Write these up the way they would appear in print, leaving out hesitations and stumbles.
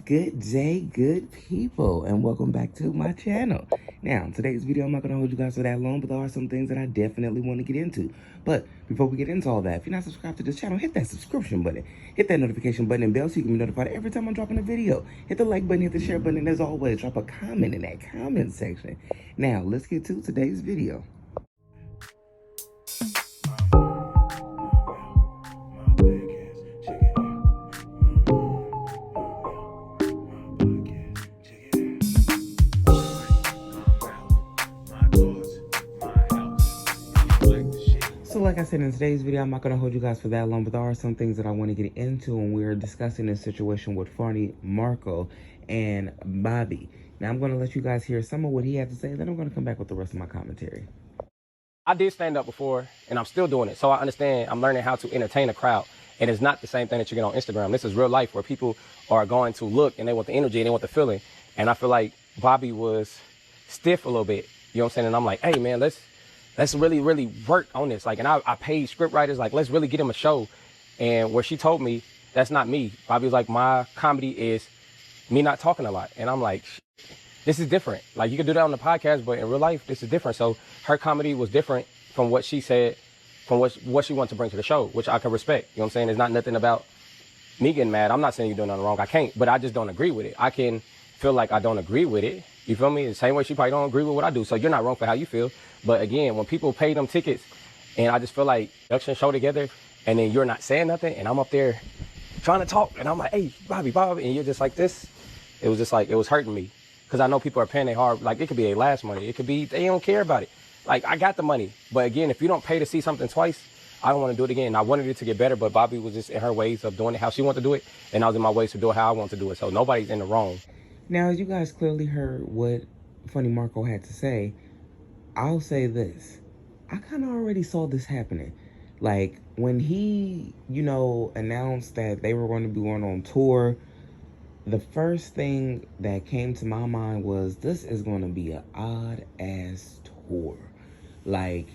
Good day, good people, and welcome back to my channel. Now, today's video, I'm not going to hold you guys for that long, but there are some things that I definitely want to get into. But before we get into all that, if you're not subscribed to this channel, hit that subscription button, hit that notification button and bell so you can be notified every time I'm dropping a video. Hit the like button, hit the share button, and as always, drop a comment in that comment section. Now, let's get to today's video. So like I said in today's video, I'm not going to hold you guys for that long, but there are some things that I want to get into when we're discussing this situation with Funnymarco and Bobbi. Now I'm going to let you guys hear some of what he had to say, then I'm going to come back with the rest of my commentary. I did stand up before, and I'm still doing it. So I understand I'm learning how to entertain a crowd. And it's not the same thing that you get on Instagram. This is real life where people are going to look and they want the energy and they want the feeling. And I feel like Bobbi was stiff a little bit. You know what I'm saying? And I'm like, hey, man, let's really, really work on this. Like, and I paid script writers, like, let's really get him a show. And where she told me, that's not me. Bobbi was like, my comedy is me not talking a lot. And I'm like, this is different. Like, you can do that on the podcast, but in real life, this is different. So her comedy was different from what she said, from what she wanted to bring to the show, which I can respect. You know what I'm saying? It's not nothing about me getting mad. I'm not saying you're doing nothing wrong. I can't, but I just don't agree with it. I can feel like I don't agree with it. You feel me? The same way she probably don't agree with what I do. So you're not wrong for how you feel. But again, when people pay them tickets and I just feel like production show together and then you're not saying nothing and I'm up there trying to talk and I'm like, hey, Bobbi, and you're just like this. It was just like, it was hurting me. Because I know people are paying their hard, like it could be their last money. It could be, they don't care about it. Like, I got the money. But again, if you don't pay to see something twice, I don't want to do it again. I wanted it to get better, but Bobbi was just in her ways of doing it how she wanted to do it. And I was in my ways to do it how I want to do it. So nobody's in the wrong. Now, as you guys clearly heard what Funnymarco had to say, I'll say this. I kind of already saw this happening. Like, when he, announced that they were going to be going on tour, the first thing that came to my mind was, this is going to be an odd-ass tour. Like,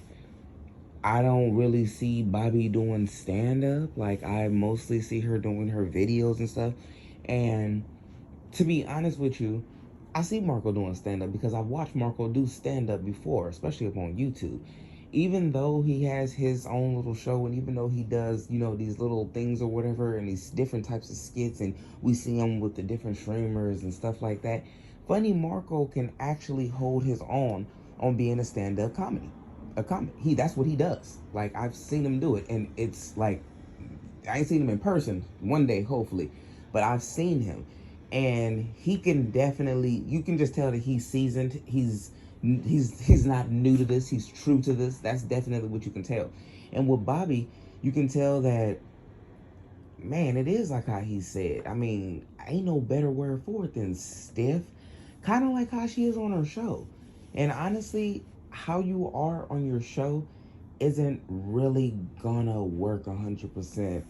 I don't really see Bobbi doing stand-up. Like, I mostly see her doing her videos and stuff. And to be honest with you, I see Marco doing stand-up because I've watched Marco do stand-up before, especially up on YouTube. Even though he has his own little show and even though he does, these little things or whatever and these different types of skits and we see him with the different streamers and stuff like that, Funnymarco can actually hold his own on being a stand-up comedy. That's what he does. Like, I've seen him do it and it's like, I ain't seen him in person, one day hopefully, but I've seen him. And he can definitely, you can just tell that he's seasoned. He's not new to this. He's true to this. That's definitely what you can tell. And with Bobbi, you can tell that, man, it is like how he said. I mean, ain't no better word for it than stiff. Kind of like how she is on her show. And honestly, how you are on your show isn't really gonna work 100%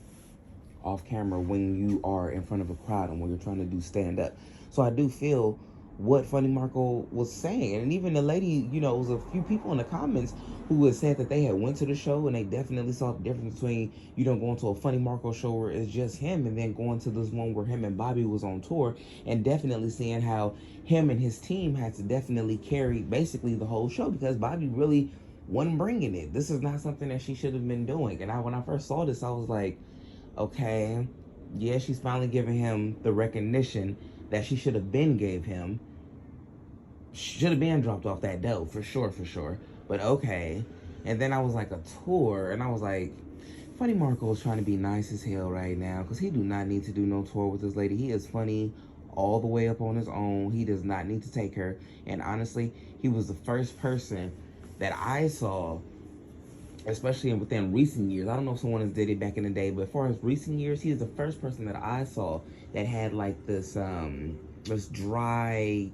off camera when you are in front of a crowd and when you're trying to do stand up. So I do feel what Funnymarco was saying. And even the lady, it was a few people in the comments who had said that they had went to the show and they definitely saw the difference between, going to a Funnymarco show where it's just him and then going to this one where him and Bobbi was on tour and definitely seeing how him and his team had to definitely carry basically the whole show because Bobbi really wasn't bringing it. This is not something that she should have been doing. And when I first saw this, I was like, okay, yeah, she's finally giving him the recognition that she should have been gave him. Should have been dropped off that dough, for sure. But okay. And then I was like, a tour, and I was like, Funnymarco is trying to be nice as hell right now, because he do not need to do no tour with this lady. He is funny all the way up on his own. He does not need to take her. And honestly, he was the first person that I saw, especially within recent years. I don't know if someone has did it back in the day, but as far as recent years, he is the first person that I saw that had like this dry,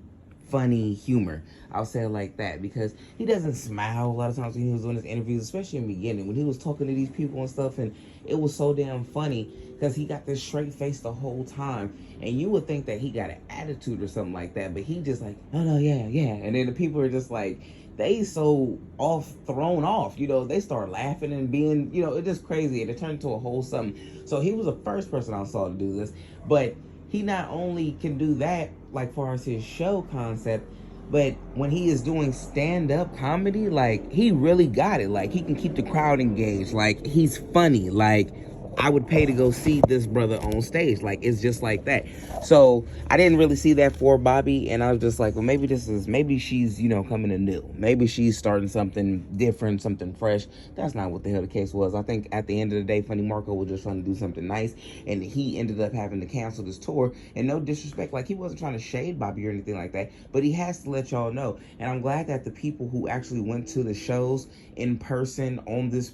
funny humor. I'll say it like that because he doesn't smile a lot of times when he was doing his interviews, especially in the beginning when he was talking to these people and stuff, and it was so damn funny because he got this straight face the whole time, and you would think that he got an attitude or something like that, but he just like, no, yeah, and then the people are just like, they so thrown off, they start laughing and being, it's just crazy, and it turned into a whole something. So he was the first person I saw to do this, but he not only can do that, like far as his show concept, but when he is doing stand-up comedy, like he really got it. Like he can keep the crowd engaged. Like he's funny. Like I would pay to go see this brother on stage. Like it's just like that. So I didn't really see that for Bobbi, and I was just like, well, maybe she's coming anew. Maybe she's starting something different, something fresh. That's not what the hell the case was. I think at the end of the day, Funnymarco was just trying to do something nice, and he ended up having to cancel this tour. And no disrespect, like he wasn't trying to shade Bobbi or anything like that, but he has to let y'all know. And I'm glad that the people who actually went to the shows in person on this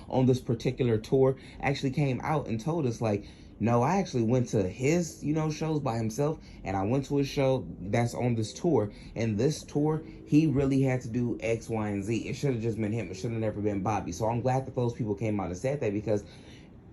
on this particular tour actually came out and told us, like, no, I actually went to his, shows by himself, and I went to a show that's on this tour. And this tour, he really had to do X, Y, and Z. It should have just been him. It should have never been Bobbi. So I'm glad that those people came out and said that, because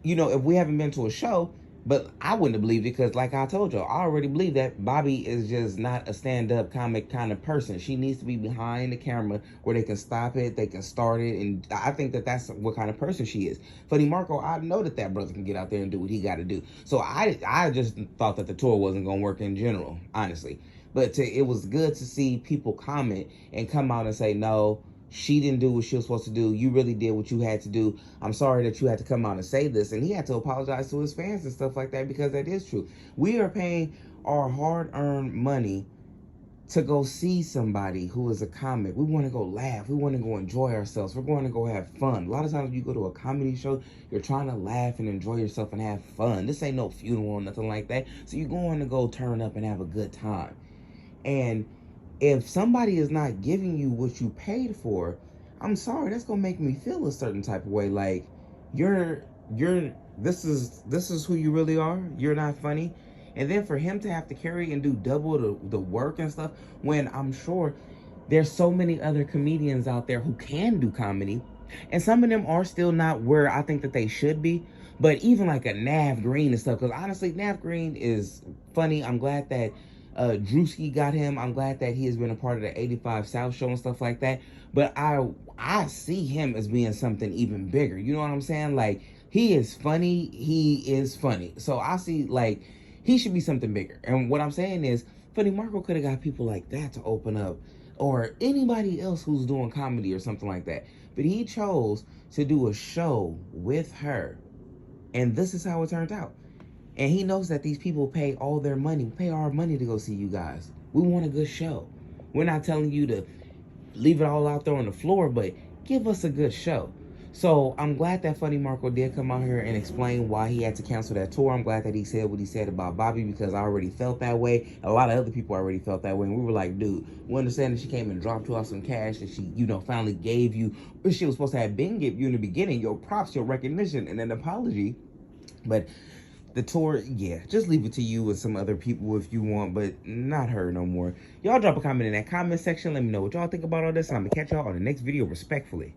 if we haven't been to a show, but I wouldn't have believed it, because like I told you, I already believe that Bobbi is just not a stand-up comic kind of person. She needs to be behind the camera where they can stop it, they can start it, and I think that that's what kind of person she is. Funnymarco, I know that brother can get out there and do what he got to do. So I just thought that the tour wasn't going to work in general, honestly. But it was good to see people comment and come out and say, no, she didn't do what she was supposed to do. You really did what you had to do. I'm sorry that you had to come out and say this. And he had to apologize to his fans and stuff like that, because that is true. We are paying our hard-earned money to go see somebody who is a comic. We want to go laugh. We want to go enjoy ourselves. We're going to go have fun. A lot of times when you go to a comedy show, you're trying to laugh and enjoy yourself and have fun. This ain't no funeral or nothing like that. So you're going to go turn up and have a good time. And if somebody is not giving you what you paid for, I'm sorry, that's gonna make me feel a certain type of way. Like you're this is who you really are. You're not funny. And then for him to have to carry and do double the work and stuff, when I'm sure there's so many other comedians out there who can do comedy, and some of them are still not where I think that they should be. But even like a Nav Green and stuff, because honestly, Nav Green is funny. I'm glad that Drewski got him. I'm glad that he has been a part of the 85 South show and stuff like that. But I see him as being something even bigger. You know what I'm saying? Like, he is funny. He is funny. So I see, like, he should be something bigger. And what I'm saying is, Funnymarco could have got people like that to open up, or anybody else who's doing comedy or something like that. But he chose to do a show with her. And this is how it turned out. And he knows that these people pay all their money, pay our money to go see you guys. We want a good show. We're not telling you to leave it all out there on the floor, but give us a good show. So I'm glad that Funnymarco did come out here and explain why he had to cancel that tour. I'm glad that he said what he said about Bobbi, because I already felt that way. A lot of other people already felt that way. And we were like, dude, we understand that she came and dropped you off some cash, and she, finally gave you what she was supposed to have been give you in the beginning, your props, your recognition, and an apology. But the tour, yeah, just leave it to you and some other people if you want, but not her no more. Y'all drop a comment in that comment section. Let me know what y'all think about all this, and I'm going to catch y'all on the next video respectfully.